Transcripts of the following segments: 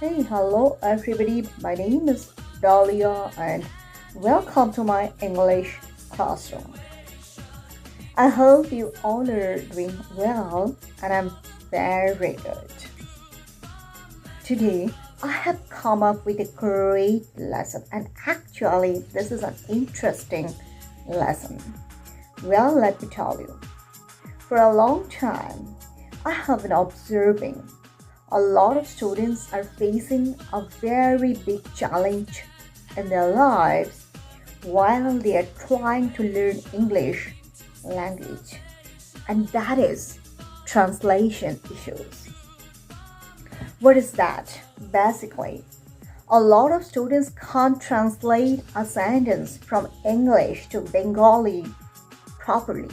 Hey, hello everybody. My name is Dahlia and welcome to my English classroom. I hope you all are doing well and I'm very good. Today, I have come up with a great lesson and actually this is an interesting lesson. Well, let me tell you. For a long time, I have been observing a lot of students are facing a very big challenge in their lives while they are trying to learn English language, and that is translation issues. What is that? Basically, a lot of students can't translate a sentence from English to Bengali properly.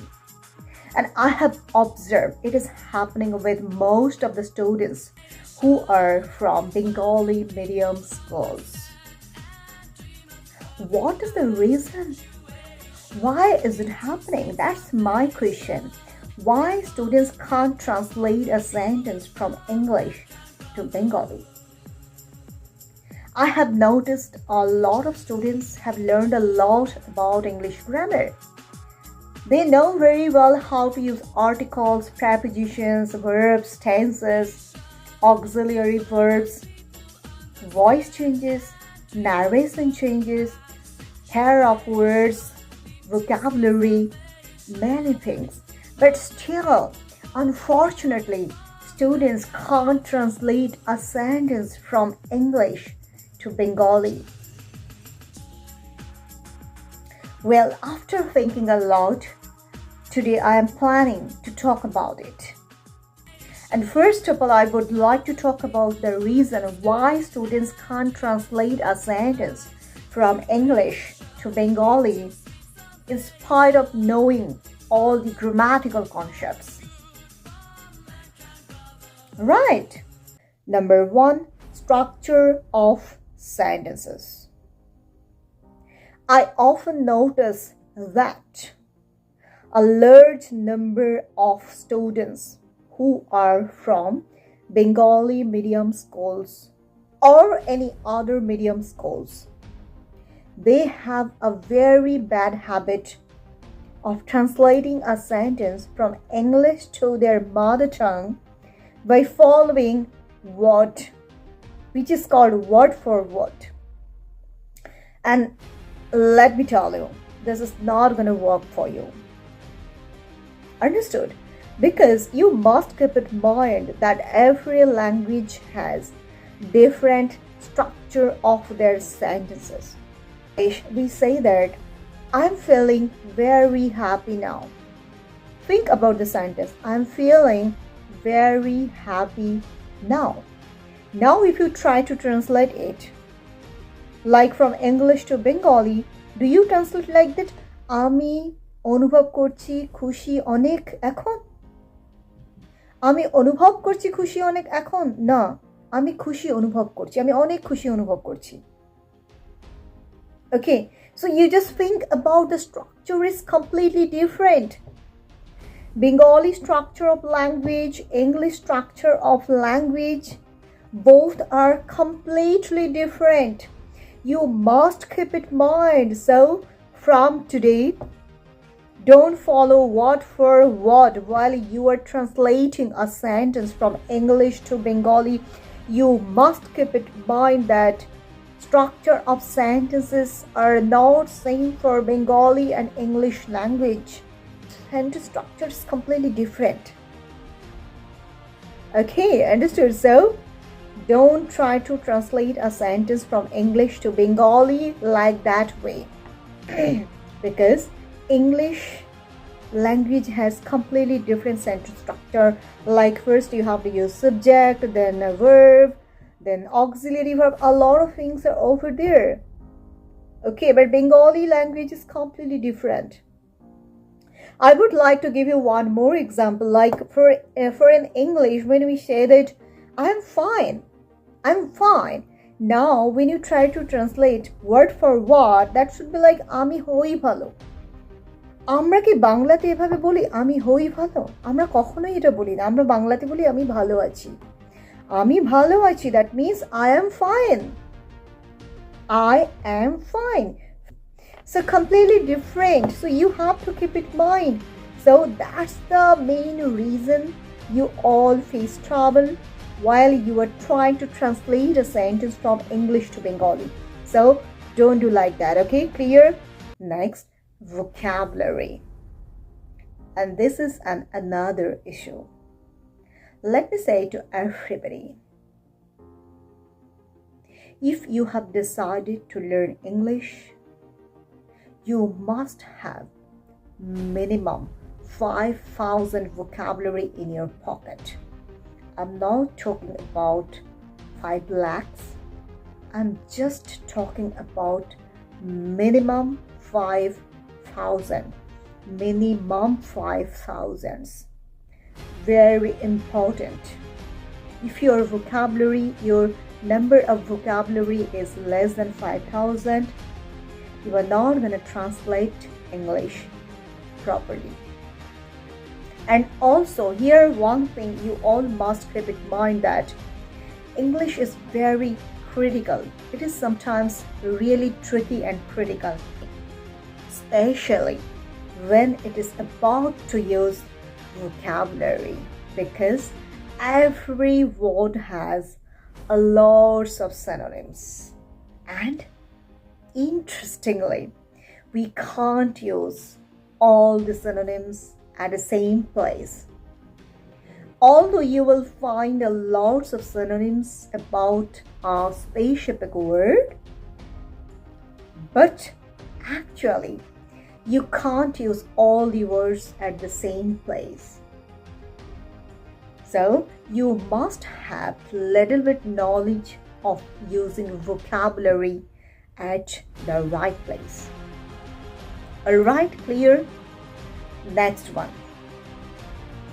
And I have observed it is happening with most of the students who are from Bengali medium schools. What is the reason? Why is it happening? That's my question. Why students can't translate a sentence from English to Bengali? I have noticed a lot of students have learned a lot about English grammar. They know very well how to use articles, prepositions, verbs, tenses, auxiliary verbs, voice changes, narration changes, pair of words, vocabulary, many things. But still, unfortunately, students can't translate a sentence from English to Bengali. Well, after thinking a lot, today I am planning to talk about it. And first of all, I would like to talk about the reason why students can't translate a sentence from English to Bengali in spite of knowing all the grammatical concepts. Right. Number one, structure of sentences. I often notice that a large number of students who are from Bengali medium schools or any other medium schools, they have a very bad habit of translating a sentence from English to their mother tongue by following word, which is called word for word. And let me tell you, this is not going to work for you. Understood? Because you must keep in mind that every language has different structure of their sentences. We say that I'm feeling very happy now. Think about the sentence. I'm feeling very happy now. Now if you try to translate it, like from English to Bengali, do you translate like that? আমি অনুভব করছি খুশি অনেক এখন? আমি অনুভব করছি খুশি অনেক এখন? না, আমি খুশি অনুভব করছি। আমি অনেক খুশি অনুভব করছি। Okay, so you just think about the structure is completely different. Bengali structure of language, English structure of language, both are completely different. You must keep it in mind. So from today, don't follow word for word while you are translating a sentence from English to Bengali. You must keep it in mind that structure of sentences are not same for Bengali and English language. Sentence structure is completely different. Okay, understood? So don't try to translate a sentence from English to Bengali like that way. Because English language has completely different sentence structure. Like first you have to use subject, then a verb, then auxiliary verb. A lot of things are over there. Okay, but Bengali language is completely different. I would like to give you one more example. Like for in English, when we say that I'm fine. Now, when you try to translate word for word, that should be like আমি হই ভালো. আমরা কি বাংলাতে এভাবে বলি আমি হই ভালো? আমরা কখনোই এটা বলি না। আমরা বাংলাতে বলি আমি ভালো আছি। আমি ভালো আছি, that means I am fine. I am fine. So completely different. So you have to keep it in mind. So that's the main reason you all face trouble while you are trying to translate a sentence from English to Bengali. So don't do like that, okay? Clear? Next, vocabulary. And this is another issue. Let me say to everybody, if you have decided to learn English, you must have minimum 5,000 vocabulary in your pocket. I'm not talking about 5 lakhs. I'm just talking about minimum 5,000. Minimum 5,000s. Very important. If your number of vocabulary is less than 5,000, you are not going to translate English properly. And also here one thing you all must keep in mind, that English is very critical. It is sometimes really tricky and critical, especially when it is about to use vocabulary, because every word has a lots of synonyms. And interestingly, we can't use all the synonyms at the same place. Although you will find a lots of synonyms about a specific word, but actually you can't use all the words at the same place. So you must have little bit knowledge of using vocabulary at the right place. Alright, clear? Next one.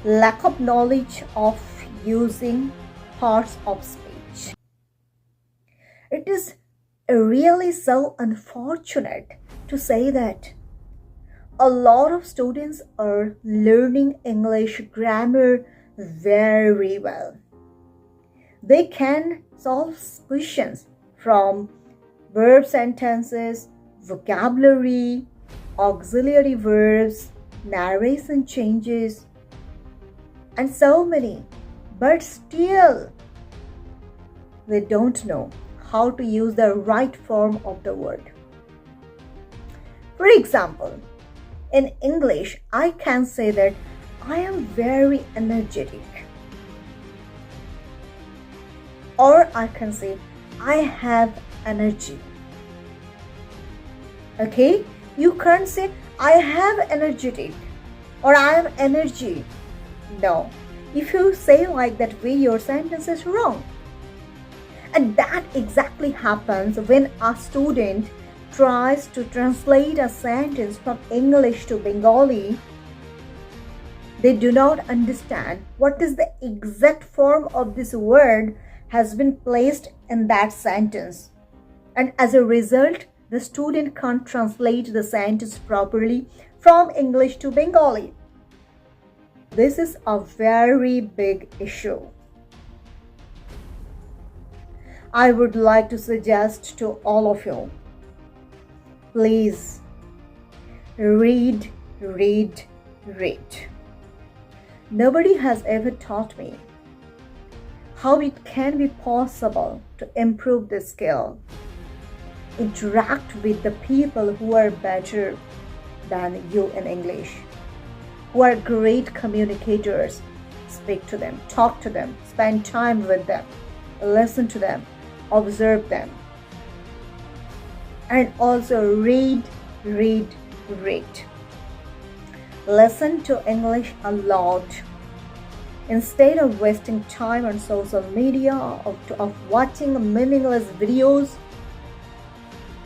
Lack of knowledge of using parts of speech. It is really so unfortunate to say that a lot of students are learning English grammar very well. They can solve questions from verb sentences, vocabulary, auxiliary verbs, narration changes, and so many. But still, they don't know how to use the right form of the word. For example, in English, I can say that I am very energetic. Or I can say, I have energy. Okay? You can't say, I have energetic or I am energy. No. If you say like that way, your sentence is wrong. And that exactly happens when a student tries to translate a sentence from English to Bengali. They do not understand what is the exact form of this word has been placed in that sentence. And as a result, the student can't translate the sentence properly from English to Bengali. This is a very big issue. I would like to suggest to all of you, please read. Nobody has ever taught me how it can be possible to improve this skill. Interact with the people who are better than you in English, who are great communicators. Speak to them, talk to them, spend time with them, listen to them, observe them. And also read. Listen to English a lot. Instead of wasting time on social media, of watching meaningless videos,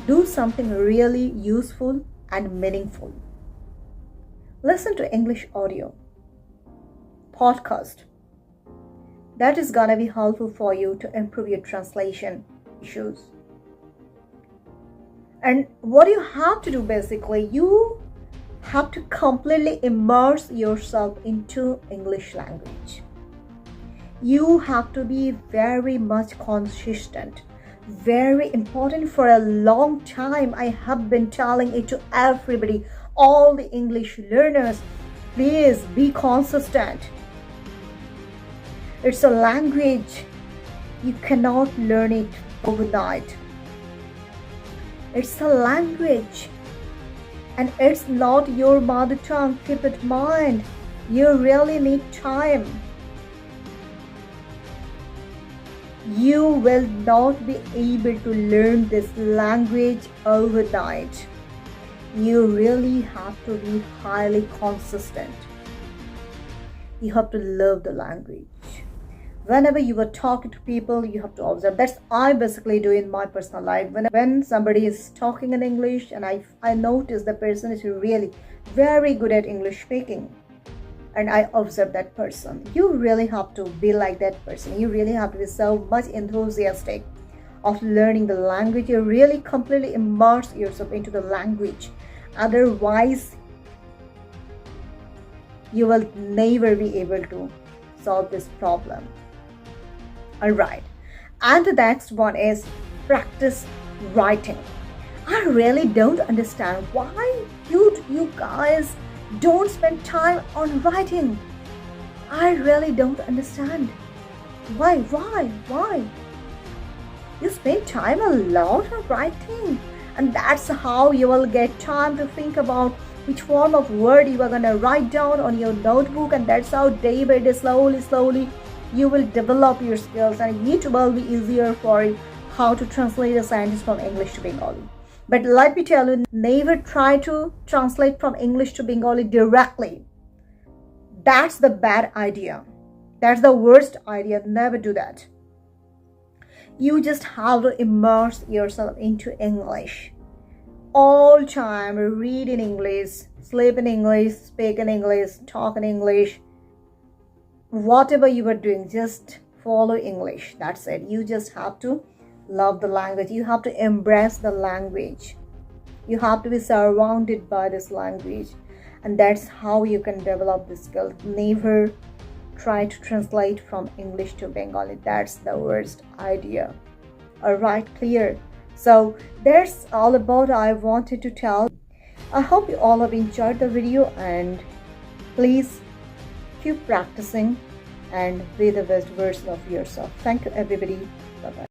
do something really useful and meaningful. Listen to English audio, podcast. That is gonna be helpful for you to improve your translation issues. And what you have to do basically, you have to completely immerse yourself into English language. You have to be very much consistent. Very important. For a long time, I have been telling it to everybody, all the English learners, please be consistent. It's a language. You cannot learn it overnight. It's a language, and it's not your mother tongue. Keep it in mind. You really need time. You will not be able to learn this language overnight. You really have to be highly consistent. You have to love the language. Whenever you are talking to people, you have to observe. That's I basically do in my personal life. When somebody is talking in English and I notice the person is really very good at English speaking, and I observe that person. You really have to be like that person. You really have to be so much enthusiastic of learning the language. You really completely immerse yourself into the language. Otherwise, you will never be able to solve this problem. Alright, and the next one is practice writing. I really don't understand why you guys don't spend time on writing. I really don't understand. Why? You spend time a lot on writing, and that's how you will get time to think about which form of word you are going to write down on your notebook, and that's how day by day, slowly you will develop your skills, and it will be easier for you how to translate a sentence from English to Bengali. But let me tell you, never try to translate from English to Bengali directly. That's the bad idea. That's the worst idea. Never do that. You just have to immerse yourself into English. All time, read in English, sleep in English, speak in English, talk in English. Whatever you are doing, just follow English. That's it. You just have to love the language. You have to embrace the language. You have to be surrounded by this language, and that's how you can develop this skill. Never try to translate from English to Bengali. That's the worst idea. Alright, clear? So that's all about I wanted to tell. I hope you all have enjoyed the video, and please keep practicing and be the best version of yourself. Thank you, everybody. Bye-bye.